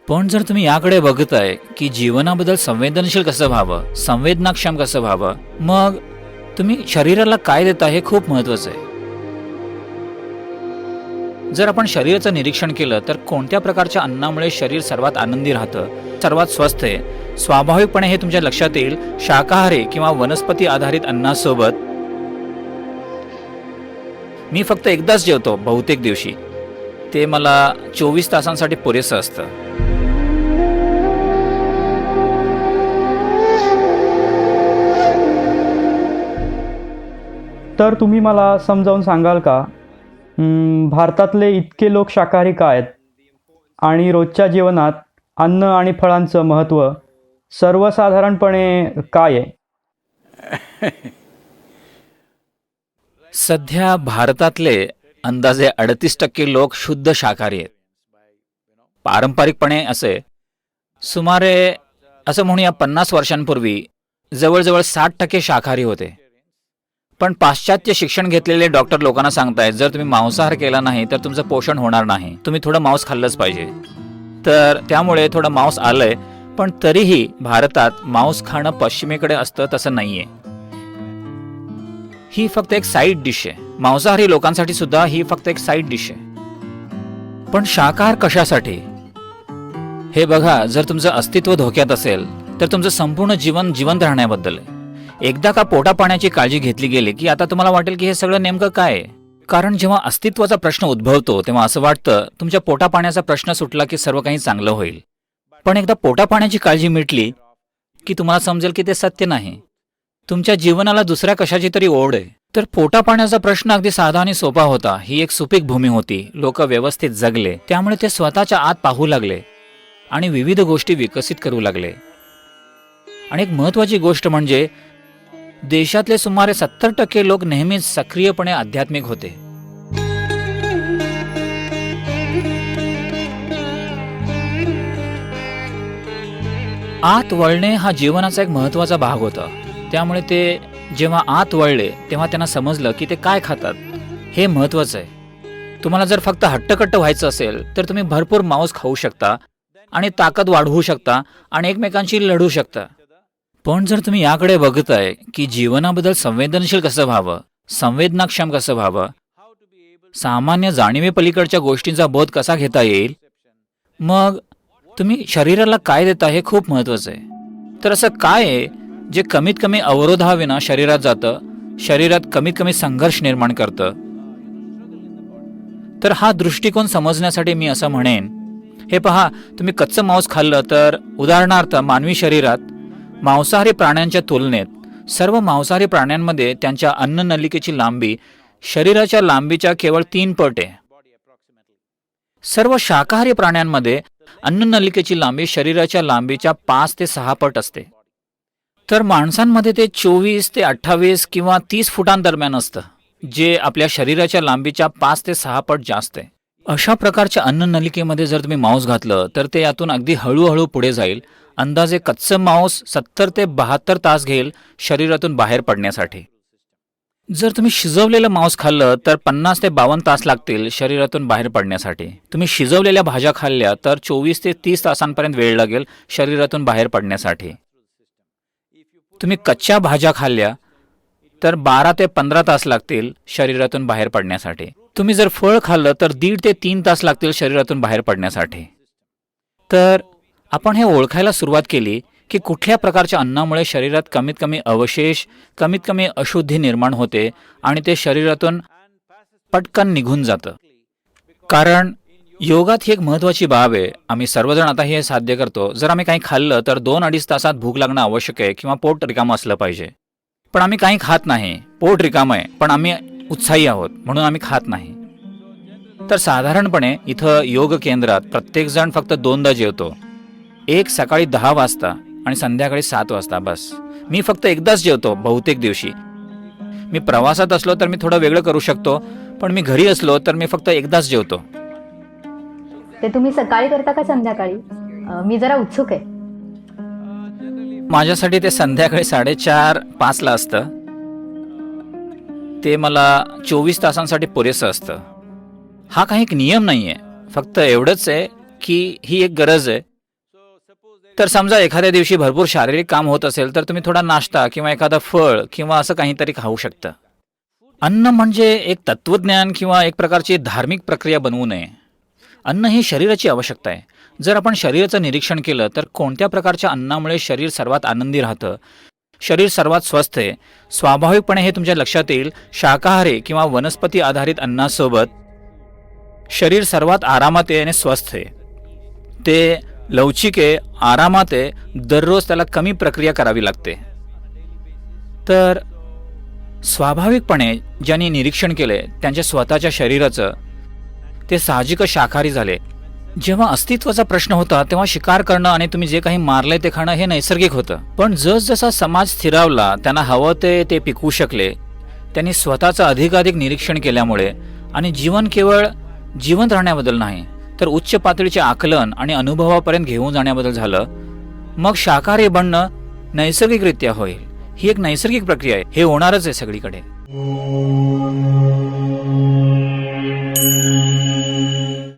पण जर तुम्ही याकडे बघताय की जीवनाबद्दल संवेदनशील कसं व्हावं, संवेदनाक्षम कसं व्हावं, मग तुम्ही शरीराला काय देता हे खूप महत्वाचं आहे. जर आपण शरीराचं निरीक्षण केलं तर कोणत्या प्रकारच्या अन्नामुळे शरीर सर्वात आनंदी राहतं, सर्वात स्वस्थ आहे, स्वाभाविकपणे हे तुमच्या लक्षात येईल. शाकाहारी किंवा वनस्पती आधारित अन्नासोबत मी फक्त एकदाच जेवतो बहुतेक दिवशी. ते मला 24 तासांसाठी पुरेसं असतं. तर तुम्ही मला समजावून सांगाल का, भारतातले इतके लोक शाकाहारी का आहेत आणि रोजच्या जीवनात अन्न आणि फळांचं महत्त्व सर्वसाधारणपणे काय आहे? सध्या भारतातले अंदाजे 38% लोक शुद्ध शाकाहारी आहेत. पारंपरिकपणे सुमारे असं म्हणूया 50 वर्षांपूर्वी जवळजवळ 60% शाकाहारी होते. पण पाश्चात्य शिक्षण घेतलेले डॉक्टर लोकांना सांगतायत जर तुम्ही मांसाहार केला नाही तर तुमचं पोषण होणार नाही, तुम्ही थोडं मांस खाल्लंच पाहिजे. तर त्यामुळे थोडं मांस आलंय, पण तरीही भारतात मांस खाणं पश्चिमेकडे असतं तसं नाहीये. ही फक्त एक साईड डिश आहे. मांसाहारी लोकांसाठी सुद्धा ही फक्त एक साईड डिश आहे. पण शाकाहार कशासाठी हे बघा. जर तुमचं अस्तित्व धोक्यात असेल तर तुमचं संपूर्ण जीवन जिवंत राहण्याबद्दल आहे. एकदा का पोटा पाण्याची काळजी घेतली गेली की आता तुम्हाला वाटेल की हे सगळं नेमकं काय आहे. कारण जेव्हा अस्तित्वाचा प्रश्न उद्भवतो तेव्हा असं वाटतं तुमच्या पोटा पाण्याचा प्रश्न सुटला की सर्व काही चांगलं होईल. पण एकदा पोटा पाण्याची काळजी मिटली की तुम्हाला समजेल की ते सत्य नाही. तुमच्या जीवनाला दुसऱ्या कशाची तरी ओढ आहे. तर पोटा पाण्याचा प्रश्न अगदी साधा आणि सोपा होता. ही एक सुपीक भूमी होती. लोक व्यवस्थित जगले, त्यामुळे ते स्वतःच्या आत पाहू लागले आणि विविध गोष्टी विकसित करू लागले. आणि एक महत्वाची गोष्ट म्हणजे देशातले सुमारे 70% लोक नेहमीच सक्रियपणे आध्यात्मिक होते. आत वळणे हा जीवनाचा एक महत्वाचा भाग होता. त्यामुळे ते जेव्हा आत वळले तेव्हा त्यांना समजलं की ते काय खातात हे महत्वाचं आहे. तुम्हाला जर फक्त हट्टकट्ट व्हायचं असेल तर तुम्ही भरपूर मांस खाऊ शकता आणि ताकद वाढवू शकता आणि एकमेकांशी लढू शकता. पण जर तुम्ही याकडे बघताय की जीवनाबद्दल संवेदनशील कसं व्हावं, संवेदनाक्षम कसं व्हावं, सामान्य जाणीवेपलीकडच्या गोष्टींचा बोध कसा घेता येईल, मग तुम्ही शरीराला काय देता हे खूप महत्वाचं आहे. तर असं काय आहे जे कमीत कमी अवरोधाविना शरीरात जातं, शरीरात कमीत कमी संघर्ष निर्माण करतं. तर हा दृष्टिकोन समजण्यासाठी मी असं म्हणेन, हे पहा, तुम्ही कच्चं मांस खाल्लं तर उदाहरणार्थ मानवी शरीरात मांसाहारी प्राण्यांच्या तुलनेत सर्व मांसाहारी प्राण्यांमध्ये त्यांच्या अन्ननलिकेची लांबी शरीराच्या लांबीच्या केवळ 3 पट आहे. सर्व शाकाहारी प्राण्यांमध्ये अन्ननलिकेची लांबी शरीराच्या लांबीच्या 5 ते 6 पट असते. तर माणसांमध्ये ते 24 ते 28 किंवा 30 फुटांदरम्यान असतं, जे आपल्या शरीराच्या लांबीच्या 5 ते 6 पट जास्त आहे. अशा प्रकारच्या अन्ननलिकेमध्ये जर तुम्ही मांस घातलं तर ते यातून अगदी हळूहळू पुढे जाईल. अंदाजे कच्चं मांस 70 ते 72 तास घेईल शरीरातून बाहेर पडण्यासाठी. जर तुम्ही शिजवलेलं मांस खाल्लं तर 50 ते 52 तास लागतील शरीरातून बाहेर पडण्यासाठी. तुम्ही शिजवलेल्या भाज्या खाल्ल्या तर 24 ते 30 तासांपर्यंत वेळ लागेल शरीरातून बाहेर पडण्यासाठी. तुम्ही कच्च्या भाज्या खाल्ल्या तर 12 ते 15 तास लागतील शरीरातून बाहेर पडण्यासाठी. तुम्ही जर फळ खाल्लं तर 1.5 ते 3 तास लागतील शरीरातून बाहेर पडण्यासाठी. तर आपण हे ओळखायला सुरुवात केली की कुठल्या प्रकारच्या अन्नामुळे शरीरात कमीत कमी अवशेष, कमीत कमी अशुद्धी निर्माण होते आणि ते शरीरातून पटकन निघून जातं. कारण योगात ही एक महत्वाची बाब आहे. आम्ही सर्वजण आता हे साध्य करतो. जर आम्ही काही खाल्लं तर 2-2.5 तासात भूक लागणं आवश्यक आहे किंवा पोट रिकामं असलं पाहिजे. पण आम्ही काही खात नाही. पोट रिकामं आहे पण आम्ही उत्साही आहोत म्हणून आम्ही खात नाही. तर साधारणपणे इथं योग केंद्रात प्रत्येकजण फक्त 2दा जेवतो. एक सकाळी 10 वाजता आणि संध्याकाळी 7 वाजता. बस. मी फक्त एकदाच जेवतो बहुतेक दिवशी. मी प्रवासात असलो तर मी थोडं वेगळं करू शकतो, पण मी घरी असलो तर मी फक्त एकदाच जेवतो. ते तुम्ही सकाळी करता का संध्याकाळी? मी जरा उत्सुक आहे. माझ्यासाठी ते संध्याकाळी 4:30-5 ला असतं. ते मला 24 तासांसाठी पुरेसं असतं. हा काही एक नियम नाहीये, फक्त एवढंच आहे की ही एक गरज आहे तर समजा एखाद्या दिवशी भरपूर शारीरिक काम होत असेल तर तुम्ही थोडा नाश्ता किंवा एखादा फळ किंवा असं काहीतरी खाऊ शकता. अन्न म्हणजे एक तत्वज्ञान किंवा एक प्रकारची धार्मिक प्रक्रिया बनवू नये. अन्न ही शरीराची आवश्यकता आहे. जर आपण शरीराचं निरीक्षण केलं तर कोणत्या प्रकारच्या अन्नामुळे शरीर सर्वात आनंदी राहतं, शरीर सर्वात स्वस्थ आहे, स्वाभाविकपणे हे तुमच्या लक्षात येईल. शाकाहारी किंवा वनस्पती आधारित अन्नासोबत शरीर सर्वात आरामात आहे आणि स्वस्थ आहे. ते लवचिक आहे, आरामात आहे, दररोज त्याला कमी प्रक्रिया करावी लागते. तर स्वाभाविकपणे ज्यांनी निरीक्षण केले त्यांच्या स्वतःच्या शरीराचं ते साहजिकच शाकाहारी झाले. जेव्हा अस्तित्वाचा प्रश्न होता तेव्हा शिकार करणं आणि तुम्ही जे काही मारले ते खाणं हे नैसर्गिक होतं. पण जसजसा समाज स्थिरावला, त्यांना हवं ते पिकवू शकले. त्यांनी स्वतःचं अधिकाधिक निरीक्षण केल्यामुळे आणि जीवन केवळ जिवंत राहण्याबद्दल नाही तर उच्च पातळीचे आकलन आणि अनुभवापर्यंत घेऊन जाण्याबद्दल झालं. मग शाकाहारी बनणं नैसर्गिकरित्या होईल. ही एक नैसर्गिक प्रक्रिया आहे. हे होणारच आहे सगळीकडे.